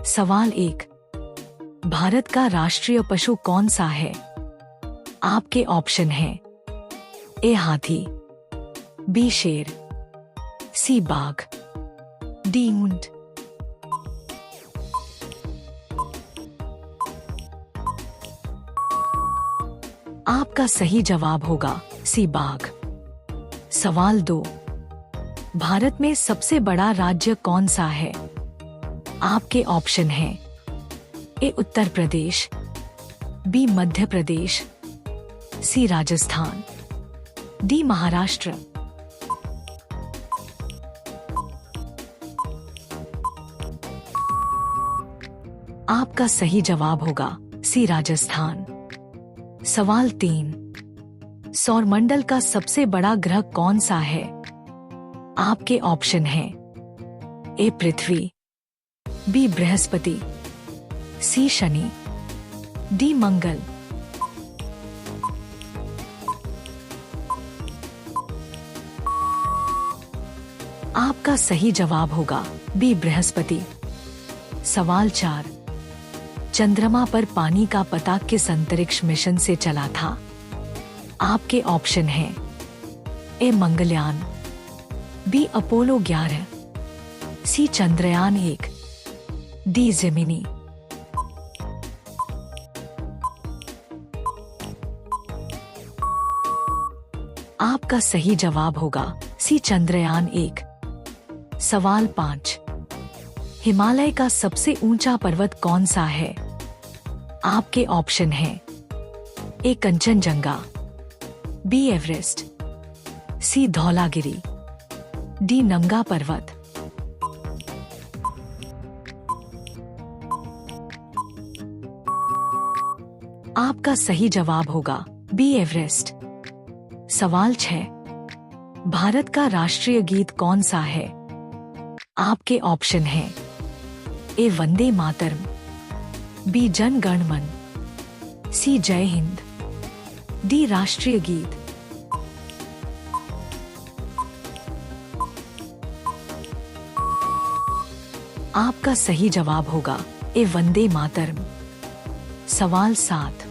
सवाल 1। भारत का राष्ट्रीय पशु कौन सा है? आपके ऑप्शन हैं ए हाथी, बी शेर, सी बाघ, डी ऊंट। आपका सही जवाब होगा सी बाघ। सवाल 2। भारत में सबसे बड़ा राज्य कौन सा है? आपके ऑप्शन हैं ए उत्तर प्रदेश, बी मध्य प्रदेश, सी राजस्थान, डी महाराष्ट्र। आपका सही जवाब होगा सी राजस्थान। सवाल 3। सौरमंडल का सबसे बड़ा ग्रह कौन सा है? आपके ऑप्शन हैं ए पृथ्वी, बी बृहस्पति, सी शनि, डी मंगल। आपका सही जवाब होगा बी बृहस्पति। सवाल 4। चंद्रमा पर पानी का पता किस अंतरिक्ष मिशन से चला था? आपके ऑप्शन हैं ए मंगलयान, बी अपोलो 11, सी चंद्रयान 1, डी जेमिनी। आपका सही जवाब होगा सी चंद्रयान 1। सवाल 5। हिमालय का सबसे ऊंचा पर्वत कौन सा है? आपके ऑप्शन हैं ए कंचनजंगा, बी एवरेस्ट, सी धौलागिरी, डी नंगा पर्वत। आपका सही जवाब होगा बी एवरेस्ट। सवाल 6। भारत का राष्ट्रीय गीत कौन सा है? आपके ऑप्शन हैं ए वंदे मातरम, बी जन गण मन, सी जय हिंद, डी राष्ट्रीय गीत। आपका सही जवाब होगा ए वंदे मातरम। सवाल 7।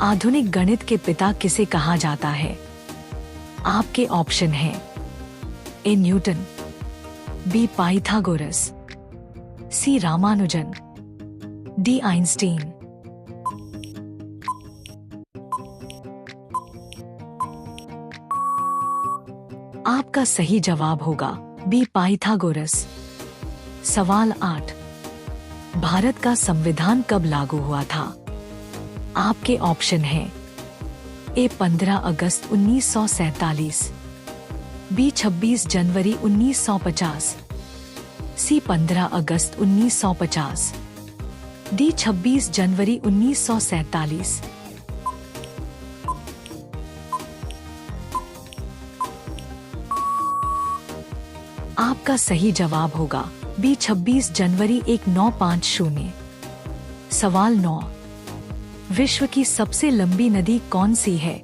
आधुनिक गणित के पिता किसे कहा जाता है? आपके ऑप्शन हैं A Newton, B Pythagoras, C Ramanujan, D Einstein. आपका सही जवाब होगा बी पाइथागोरस। सवाल 8। भारत का संविधान कब लागू हुआ था? आपके ऑप्शन हैं ए 15 अगस्त 1947, बी 26 जनवरी 1950, सी 15 अगस्त 1950, डी 26 जनवरी 1947। आपका सही जवाब होगा बी 26 जनवरी 1950। सवाल 9। विश्व की सबसे लंबी नदी कौन सी है?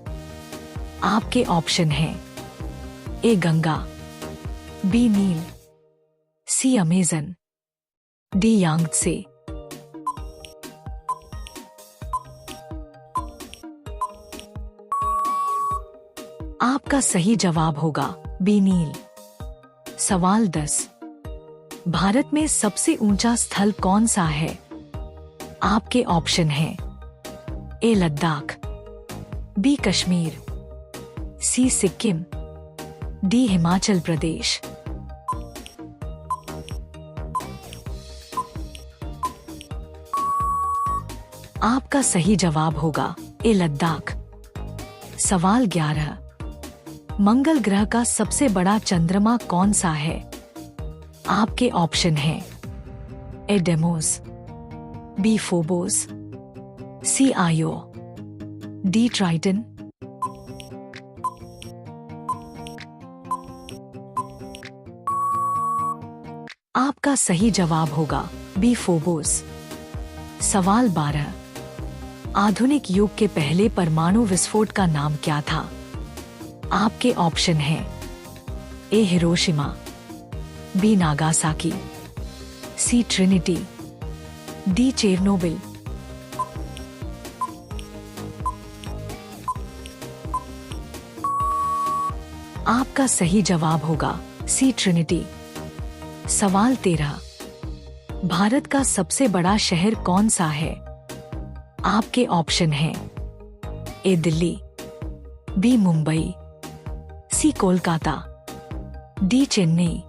आपके ऑप्शन हैं ए गंगा, बी नील, सी अमेजन, डी यांगत्से। आपका सही जवाब होगा बी नील। सवाल 10। भारत में सबसे ऊंचा स्थल कौन सा है? आपके ऑप्शन हैं ए लद्दाख, बी कश्मीर, सी सिक्किम, डी हिमाचल प्रदेश। आपका सही जवाब होगा ए लद्दाख। सवाल 11। मंगल ग्रह का सबसे बड़ा चंद्रमा कौन सा है? आपके ऑप्शन हैं ए डेमोस, बी फोबोस, सी आयो, डी ट्राइटन। आपका सही जवाब होगा बी फोबोस। सवाल 12। आधुनिक युग के पहले परमाणु विस्फोट का नाम क्या था? आपके ऑप्शन हैं ए हिरोशिमा, बी नागासाकी, सी ट्रिनिटी, डी चेरनोबिल। आपका सही जवाब होगा सी ट्रिनिटी। सवाल 13, भारत का सबसे बड़ा शहर कौन सा है? आपके ऑप्शन हैं ए दिल्ली, बी मुंबई, सी कोलकाता, डी चेन्नई।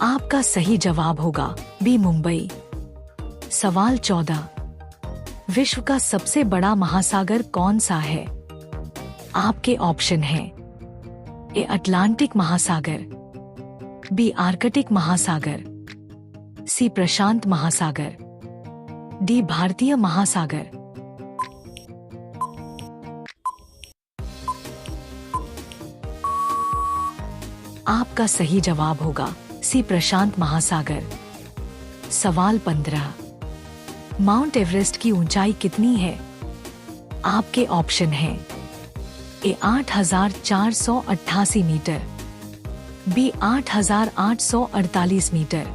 आपका सही जवाब होगा बी मुंबई। सवाल 14, विश्व का सबसे बड़ा महासागर कौन सा है? आपके ऑप्शन हैं ए अटलांटिक महासागर, बी आर्कटिक महासागर, सी प्रशांत महासागर, डी भारतीय महासागर। आपका सही जवाब होगा सी प्रशांत महासागर। सवाल 15, माउंट एवरेस्ट की ऊंचाई कितनी है? आपके ऑप्शन हैं ए 8,488 मीटर, बी 8,848 मीटर,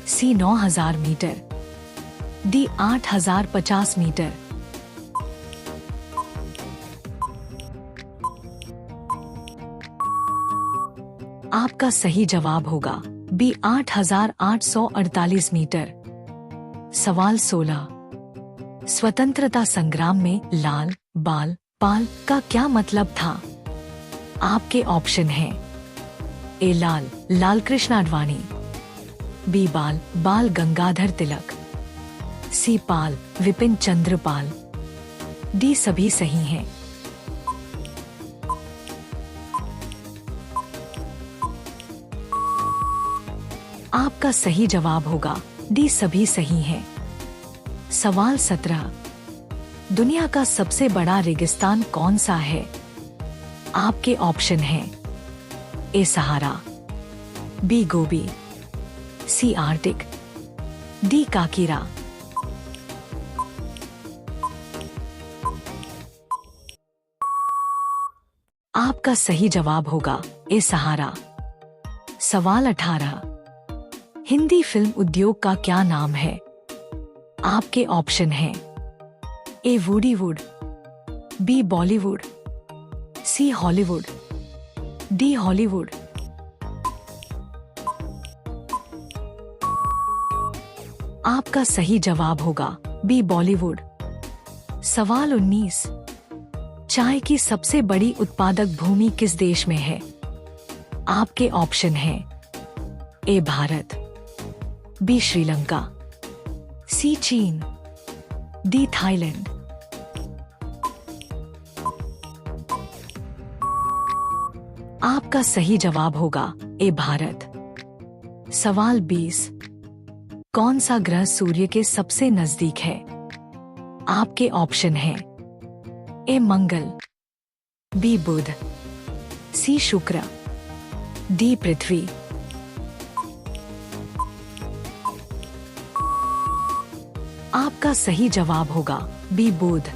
सी 9,000 मीटर, डी 8,050 मीटर। आपका सही जवाब होगा बी 8,848 मीटर। सवाल 16, स्वतंत्रता संग्राम में लाल बाल पाल का क्या मतलब था? आपके ऑप्शन हैं ए लाल लाल कृष्ण आडवाणी, बी बाल बाल गंगाधर तिलक, सी पाल विपिन चंद्र पाल, डी सभी सही हैं। आपका सही जवाब होगा डी सभी सही हैं। सवाल 17, दुनिया का सबसे बड़ा रेगिस्तान कौन सा है? आपके ऑप्शन हैं ए सहारा, बी गोबी, सी आर्टिक, डी काकीरा। आपका सही जवाब होगा ए सहारा। सवाल 18, हिंदी फिल्म उद्योग का क्या नाम है? आपके ऑप्शन हैं ए वुडीवुड, बी बॉलीवुड, सी हॉलीवुड, डी हॉलीवुड। आपका सही जवाब होगा बी बॉलीवुड। सवाल 19, चाय की सबसे बड़ी उत्पादक भूमि किस देश में है? आपके ऑप्शन हैं ए भारत, बी श्रीलंका, सी चीन, डी थाईलैंड। आपका सही जवाब होगा ए भारत। सवाल 20, कौन सा ग्रह सूर्य के सबसे नजदीक है? आपके ऑप्शन हैं ए मंगल, बी बुध, सी शुक्र, डी पृथ्वी। आपका सही जवाब होगा बी बुध।